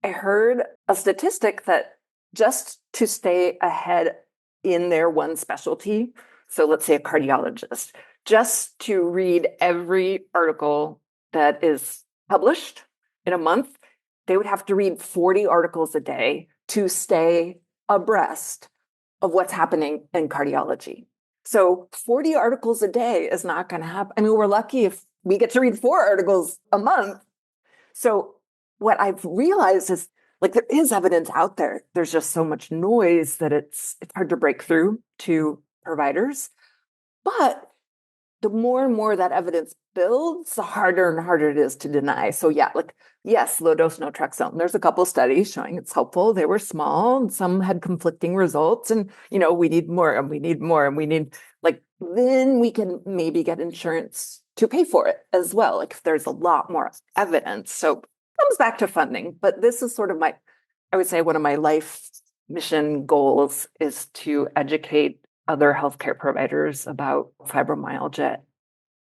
heard a statistic that just to stay ahead in their one specialty, so let's say a cardiologist, just to read every article that is published in a month, they would have to read 40 articles a day to stay abreast of what's happening in cardiology. So 40 articles a day is not going to happen. We're lucky if we get to read 4 articles a month. So what I've realized is like there is evidence out there. There's just so much noise that it's hard to break through to providers. But the more and more that evidence builds, the harder and harder it is to deny. So yeah, like yes, low dose naltrexone. There's a couple studies showing it's helpful. They were small, and some had conflicting results. And we need more, and we need more, and we need then we can maybe get insurance to pay for it as well. Like if there's a lot more evidence. So it comes back to funding. But this is sort of I would say one of my life mission goals is to educate other healthcare providers about fibromyalgia,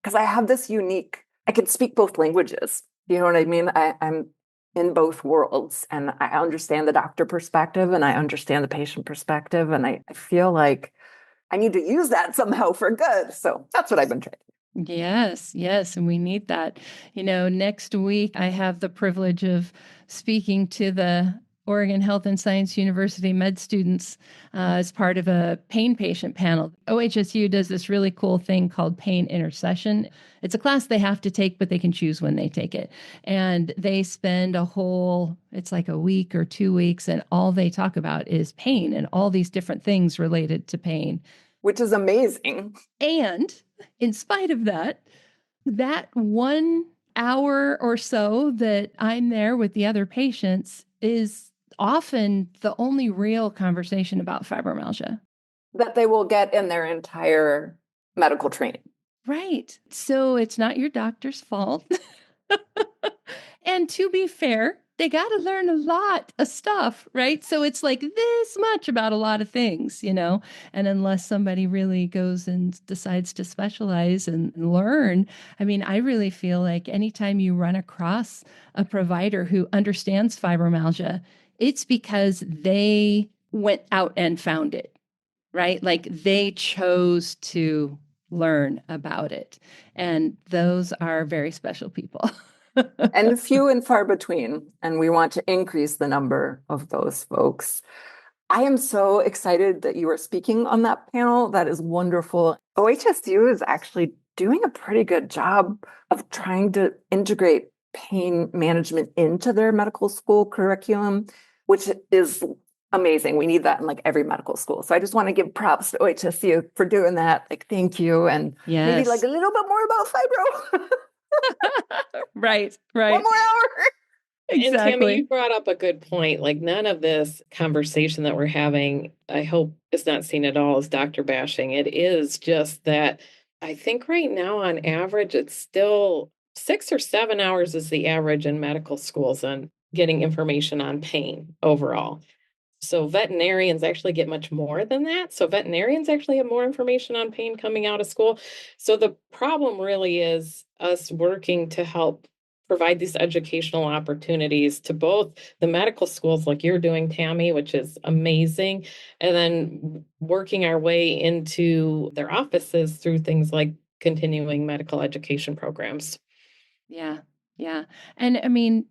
because I have this I can speak both languages. You know what I mean? I'm in both worlds, and I understand the doctor perspective and I understand the patient perspective. And I feel like I need to use that somehow for good. So that's what I've been trying. Yes, yes. And we need that. Next week, I have the privilege of speaking to the Oregon Health and Science University med students as part of a pain patient panel. OHSU does this really cool thing called pain intercession. It's a class they have to take, but they can choose when they take it. And they spend it's like a week or 2 weeks, and all they talk about is pain and all these different things related to pain. Which is amazing. And in spite of that 1 hour or so that I'm there with the other patients is often the only real conversation about fibromyalgia that they will get in their entire medical training. Right. So it's not your doctor's fault. And to be fair, they got to learn a lot of stuff, right? So it's like this much about a lot of things, and unless somebody really goes and decides to specialize and learn, I really feel like anytime you run across a provider who understands fibromyalgia, it's because they went out and found it, right? Like they chose to learn about it. And those are very special people. And few and far between. And we want to increase the number of those folks. I am so excited that you are speaking on that panel. That is wonderful. OHSU is actually doing a pretty good job of trying to integrate pain management into their medical school curriculum, which is amazing. We need that in every medical school. So I just want to give props to OHSU for doing that. Thank you. And maybe a little bit more about fibro. Right. 1 more hour. Exactly. And Tami, you brought up a good point. None of this conversation that we're having, I hope is not seen at all as doctor bashing. It is just that I think right now on average, it's still 6 or 7 hours is the average in medical schools on getting information on pain overall. So veterinarians actually get much more than that. So veterinarians actually have more information on pain coming out of school. So the problem really is us working to help provide these educational opportunities to both the medical schools like you're doing, Tami, which is amazing, and then working our way into their offices through things like continuing medical education programs. Yeah. Yeah. And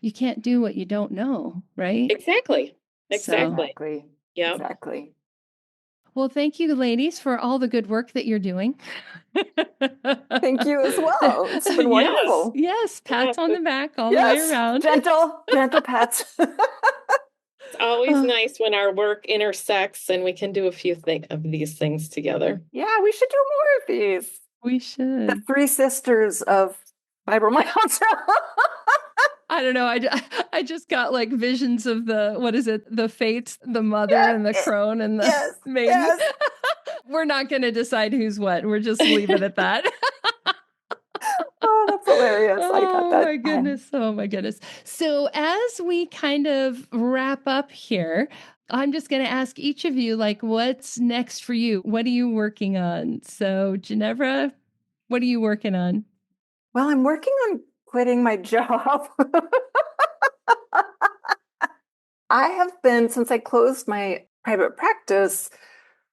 you can't do what you don't know, right? Exactly. Exactly. Yeah. Exactly. Well, thank you, ladies, for all the good work that you're doing. Thank you as well. It's been wonderful. Yes. Pats on the back all the way around. Gentle pats. It's always nice when our work intersects and we can do a few of these things together. Yeah, we should do more of these. We should. The three sisters of fibromyalgia. I don't know. I just got visions of the fates, the mother and the crone and the maiden. Yes. We're not going to decide who's what. We're just leave it at that. Oh, that's hilarious. I got that. Oh my goodness. Oh my goodness. So as we kind of wrap up here, I'm just going to ask each of you, what's next for you? What are you working on? So Ginevra, what are you working on? Well, I'm working on quitting my job. I have been, since I closed my private practice,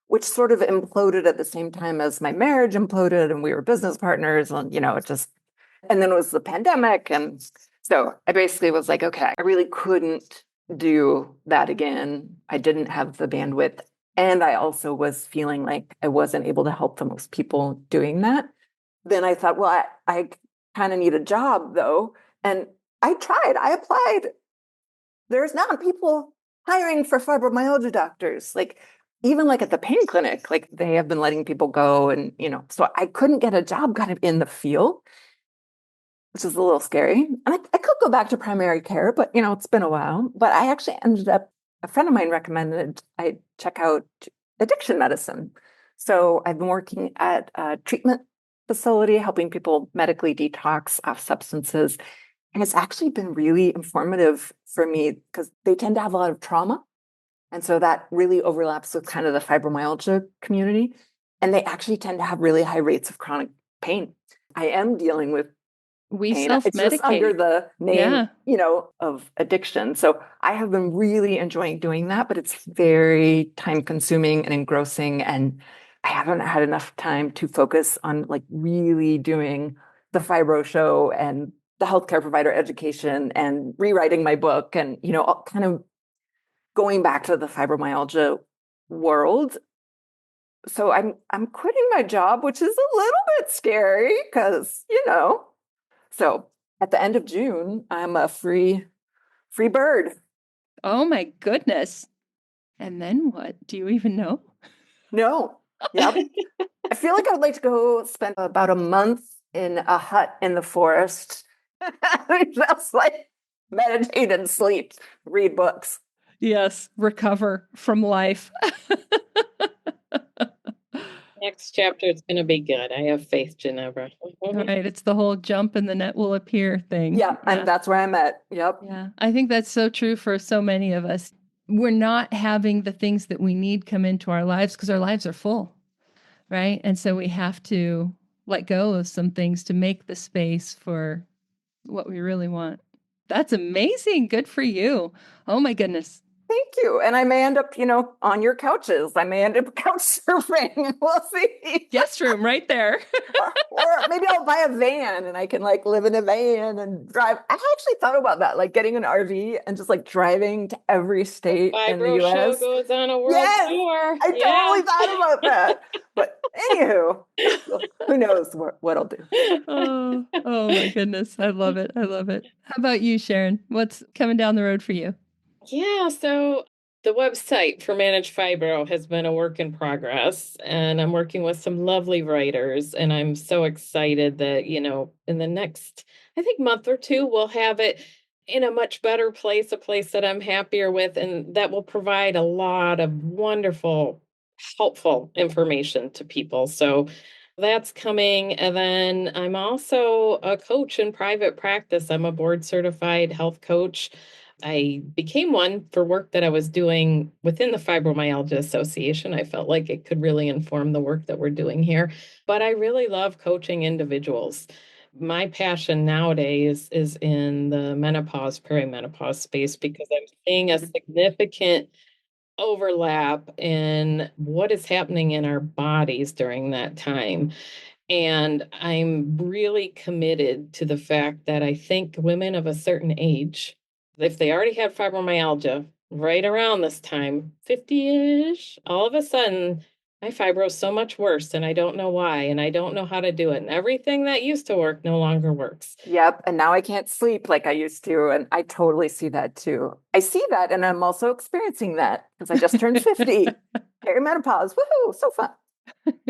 which sort of imploded at the same time as my marriage imploded, and we were business partners, and and then it was the pandemic. And so I basically was like, okay, I really couldn't do that again. I didn't have the bandwidth. And I also was feeling like I wasn't able to help the most people doing that. Then I thought, well, I kind of need a job though. And I applied there's not people hiring for fibromyalgia doctors. Like, even like at the pain clinic, like they have been letting people go. And, so I couldn't get a job kind of in the field, which is a little scary. And I could go back to primary care, but, it's been a while. But I actually ended up, a friend of mine recommended I check out addiction medicine. So I've been working at a treatment facility, helping people medically detox off substances. And it's actually been really informative for me because they tend to have a lot of trauma. And so that really overlaps with kind of the fibromyalgia community. And they actually tend to have really high rates of chronic pain. I am dealing with We pain. It's just under self-medicate. the name, Yeah. of addiction. So I have been really enjoying doing that, but it's very time consuming and engrossing. And I haven't had enough time to focus on like really doing the Fibro Show and the healthcare provider education and rewriting my book and, all kind of going back to the fibromyalgia world. So I'm quitting my job, which is a little bit scary because, So at the end of June, I'm a free bird. Oh my goodness. And then what? Do you even know? No. Yep. I feel like I would like to go spend about a month in a hut in the forest. Just like meditate and sleep, read books. Yes, recover from life. Next chapter is going to be good. I have faith, Ginevra. Right. It's the whole jump and the net will appear thing. Yeah, and that's where I'm at. Yep. Yeah. I think that's so true for so many of us. We're not having the things that we need come into our lives because our lives are full. Right. And so we have to let go of some things to make the space for what we really want. That's amazing. Good for you. Oh my goodness. Thank you. And I may end up, on your couches. I may end up couch surfing. We'll see. Guest room right there. or maybe I'll buy a van and I can like live in a van and drive. I actually thought about that, like getting an RV and just like driving to every state in the Fibro Show US. goes on a world tour. I totally thought about that. But anywho, who knows what I'll do. Oh my goodness. I love it. I love it. How about you, Sharon? What's coming down the road for you? Yeah, so the website for Manage Fibro has been a work in progress, and I'm working with some lovely writers, and I'm so excited that, in the next, I think, month or two, we'll have it in a much better place, a place that I'm happier with, and that will provide a lot of wonderful, helpful information to people. So that's coming. And then I'm also a coach in private practice. I'm a board certified health coach. I became one for work that I was doing within the Fibromyalgia Association. I felt like it could really inform the work that we're doing here. But I really love coaching individuals. My passion nowadays is in the menopause, perimenopause space because I'm seeing a significant overlap in what is happening in our bodies during that time. And I'm really committed to the fact that I think women of a certain age, if they already have fibromyalgia right around this time, 50-ish, all of a sudden, my fibro is so much worse and I don't know why and I don't know how to do it. And everything that used to work no longer works. Yep. And now I can't sleep like I used to. And I totally see that too. I see that. And I'm also experiencing that because I just turned 50. Perimenopause. Woohoo. So fun.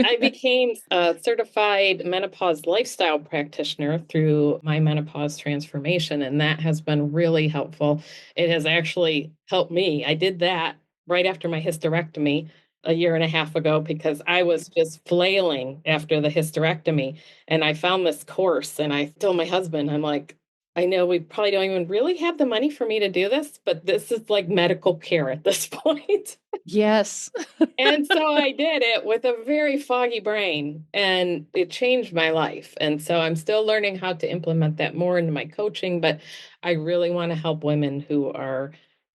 I became a certified menopause lifestyle practitioner through my menopause transformation, and that has been really helpful. It has actually helped me. I did that right after my hysterectomy a year and a half ago because I was just flailing after the hysterectomy. And I found this course and I told my husband, I'm like, I know we probably don't even really have the money for me to do this, but this is like medical care at this point. Yes. And so I did it with a very foggy brain and it changed my life. And so I'm still learning how to implement that more into my coaching, but I really want to help women who are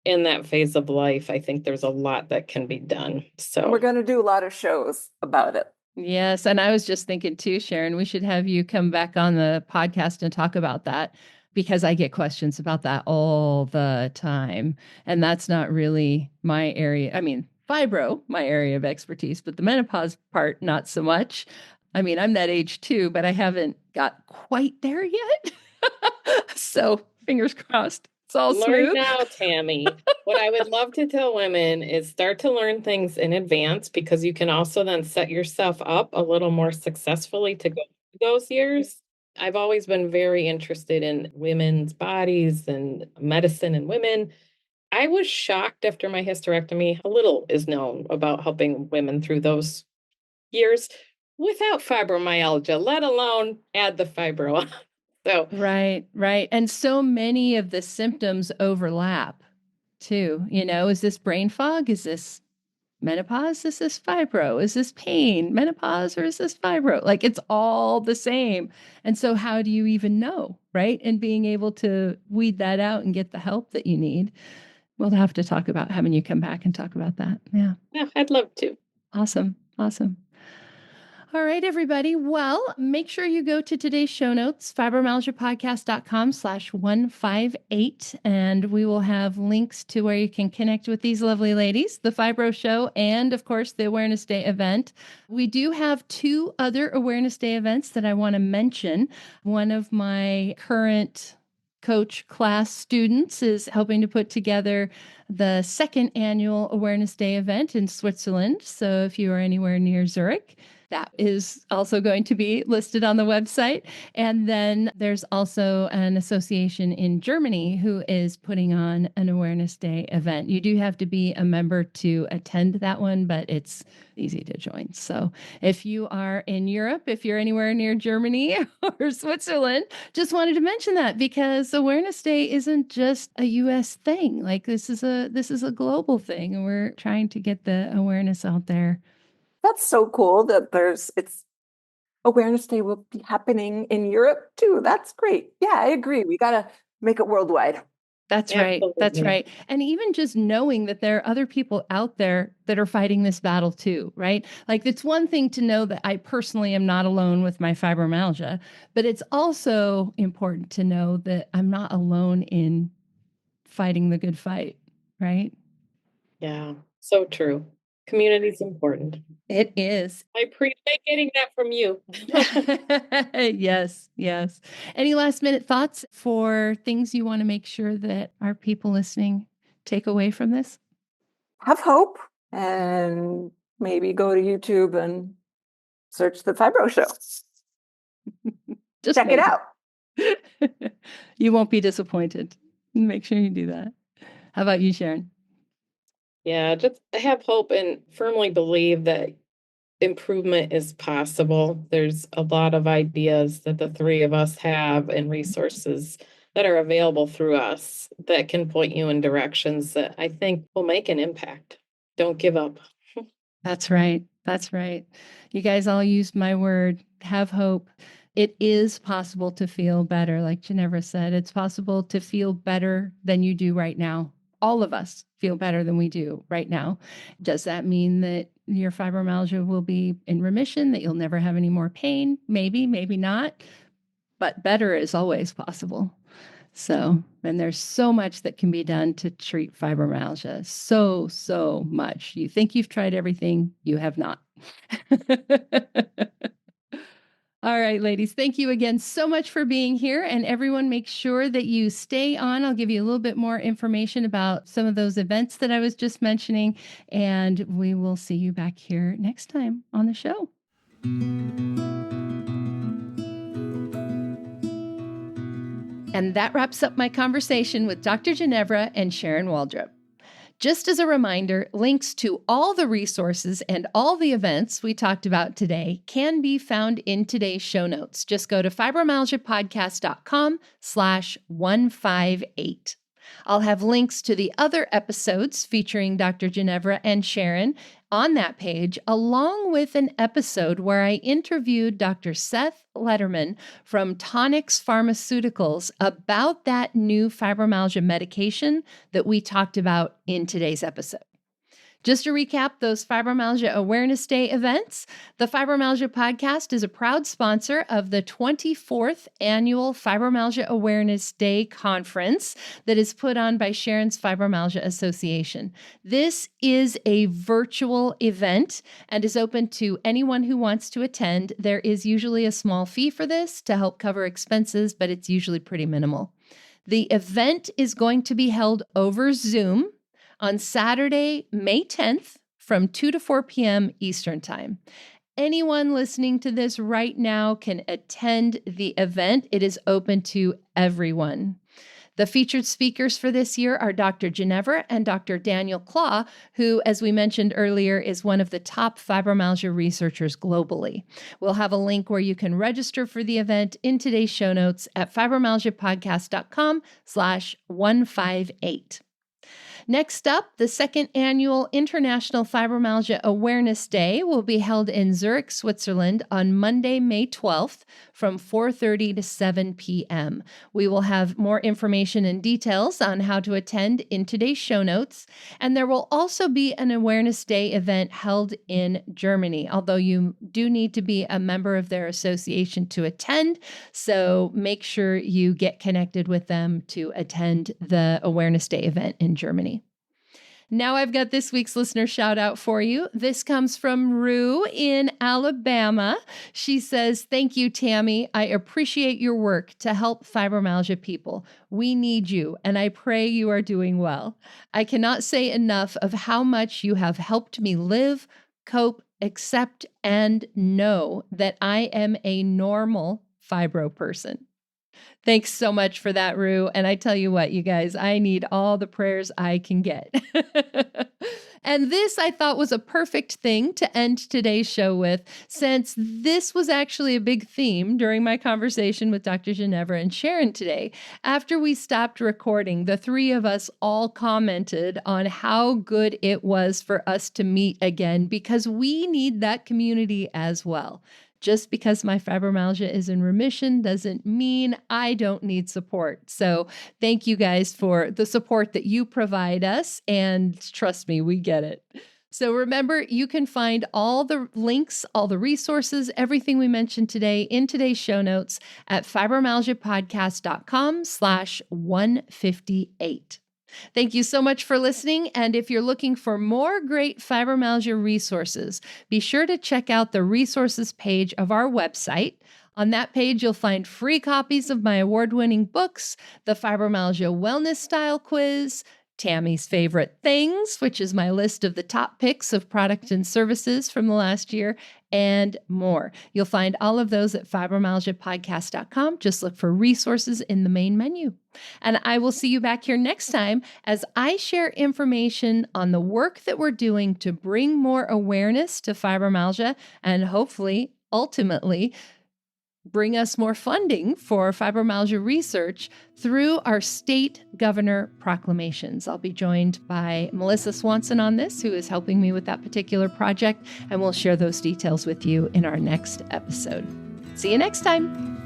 in that phase of life. I think there's a lot that can be done. So we're going to do a lot of shows about it. Yes. And I was just thinking too, Sharon, we should have you come back on the podcast and talk about that because I get questions about that all the time. And that's not really my area. I mean, fibro, my area of expertise, but the menopause part, not so much. I mean, I'm that age too, but I haven't got quite there yet. So fingers crossed. It's all Learn smooth. now, Tami. What I would love to tell women is start to learn things in advance, because you can also then set yourself up a little more successfully to go through those years. I've always been very interested in women's bodies and medicine and women. I was shocked after my hysterectomy. A little is known about helping women through those years without fibromyalgia, let alone add the fibro on. So, Right, right. And so many of the symptoms overlap too. Is this brain fog? Is this menopause? Is this fibro? Is this pain? Menopause, or is this fibro? Like, it's all the same. And so how do you even know, right? And being able to weed that out and get the help that you need. We'll have to talk about having you come back and talk about that. Yeah. yeah, I'd love to. Awesome. Awesome. All right, everybody. Well, make sure you go to today's show notes, fibromyalgiapodcast.com/158, and we will have links to where you can connect with these lovely ladies, the Fibro Show, and of course, the Awareness Day event. We do have 2 other Awareness Day events that I want to mention. One of my current coach class students is helping to put together the 2nd annual Awareness Day event in Switzerland. So if you are anywhere near Zurich, that is also going to be listed on the website. And then there's also an association in Germany who is putting on an Awareness Day event. You do have to be a member to attend that one, but it's easy to join. So if you are in Europe, if you're anywhere near Germany or Switzerland, just wanted to mention that, because Awareness Day isn't just a US thing. Like, this is a global thing, and we're trying to get the awareness out there. That's so cool that it's Awareness Day will be happening in Europe too. That's great. Yeah, I agree. We got to make it worldwide. That's right. That's Absolutely. right. And even just knowing that there are other people out there that are fighting this battle too, right? Like, it's one thing to know that I personally am not alone with my fibromyalgia, but it's also important to know that I'm not alone in fighting the good fight, right? Yeah, so true. Community's important. It is. I appreciate getting that from you. Yes, yes. Any last minute thoughts for things you want to make sure that our people listening take away from this? Have hope and maybe go to YouTube and search the Fibro Show. Just Check it maybe. out. You won't be disappointed. Make sure you do that. How about you, Sharon? Yeah, just have hope and firmly believe that improvement is possible. There's a lot of ideas that the 3 of us have and resources that are available through us that can point you in directions that I think will make an impact. Don't give up. That's right. That's right. You guys all used my word, have hope. It is possible to feel better. Like Ginevra said, it's possible to feel better than you do right now. All of us feel better than we do right now. Does that mean that your fibromyalgia will be in remission, that you'll never have any more pain? Maybe, maybe not. But better is always possible. So, and there's so much that can be done to treat fibromyalgia. So much. You think you've tried everything, you have not. All right, ladies, thank you again so much for being here. And everyone, make sure that you stay on. I'll give you a little bit more information about some of those events that I was just mentioning. And we will see you back here next time on the show. And that wraps up my conversation with Dr. Ginevra and Sharon Waldrop. Just as a reminder, links to all the resources and all the events we talked about today can be found in today's show notes. Just go to fibromyalgiapodcast.com/158. I'll have links to the other episodes featuring Dr. Ginevra and Sharon on that page, along with an episode where I interviewed Dr. Seth Letterman from Tonix Pharmaceuticals about that new fibromyalgia medication that we talked about in today's episode. Just to recap those Fibromyalgia Awareness Day events, the Fibromyalgia Podcast is a proud sponsor of the 24th Annual Fibromyalgia Awareness Day Conference that is put on by Sharon's Fibromyalgia Association. This is a virtual event and is open to anyone who wants to attend. There is usually a small fee for this to help cover expenses, but it's usually pretty minimal. The event is going to be held over Zoom on Saturday, May 10th from 2 to 4 p.m. Eastern Time. Anyone listening to this right now can attend the event. It is open to everyone. The featured speakers for this year are Dr. Ginevra and Dr. Daniel Claw, who, as we mentioned earlier, is one of the top fibromyalgia researchers globally. We'll have a link where you can register for the event in today's show notes at fibromyalgiapodcast.com/158. Next up, the second annual International Fibromyalgia Awareness Day will be held in Zurich, Switzerland on Monday, May 12th from 4:30 to 7 p.m. We will have more information and details on how to attend in today's show notes. And there will also be an Awareness Day event held in Germany, although you do need to be a member of their association to attend. So make sure you get connected with them to attend the Awareness Day event in Germany. Now I've got this week's listener shout out for you. This comes from Rue in Alabama. She says, "Thank you, Tami. I appreciate your work to help fibromyalgia people. We need you, and I pray you are doing well. I cannot say enough of how much you have helped me live, cope, accept, and know that I am a normal fibro person." Thanks so much for that, Rue. And I tell you what, you guys, I need all the prayers I can get. And this I thought was a perfect thing to end today's show with, since this was actually a big theme during my conversation with Dr. Ginevra and Sharon today. After we stopped recording, the three of us all commented on how good it was for us to meet again, because we need that community as well. Just because my fibromyalgia is in remission doesn't mean I don't need support. So thank you guys for the support that you provide us. And trust me, we get it. So remember, you can find all the links, all the resources, everything we mentioned today in today's show notes at fibromyalgiapodcast.com/158. Thank you so much for listening. And if you're looking for more great fibromyalgia resources, be sure to check out the resources page of our website. On that page, you'll find free copies of my award-winning books, the Fibromyalgia Wellness Style Quiz, Tami's Favorite Things, which is my list of the top picks of products and services from the last year, and more. You'll find all of those at fibromyalgiapodcast.com. Just look for resources in the main menu. And I will see you back here next time as I share information on the work that we're doing to bring more awareness to fibromyalgia and hopefully, ultimately, bring us more funding for fibromyalgia research through our state governor proclamations. I'll be joined by Melissa Swanson on this, who is helping me with that particular project, and we'll share those details with you in our next episode. See you next time.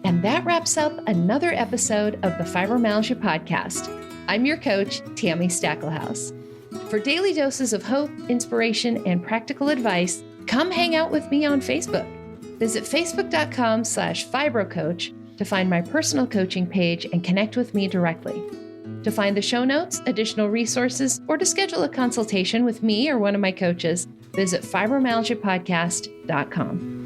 And that wraps up another episode of the Fibromyalgia Podcast. I'm your coach, Tami Stackelhouse. For daily doses of hope, inspiration, and practical advice, come hang out with me on Facebook. Visit facebook.com/fibrocoach to find my personal coaching page and connect with me directly. To find the show notes, additional resources, or to schedule a consultation with me or one of my coaches, visit fibromyalgiapodcast.com.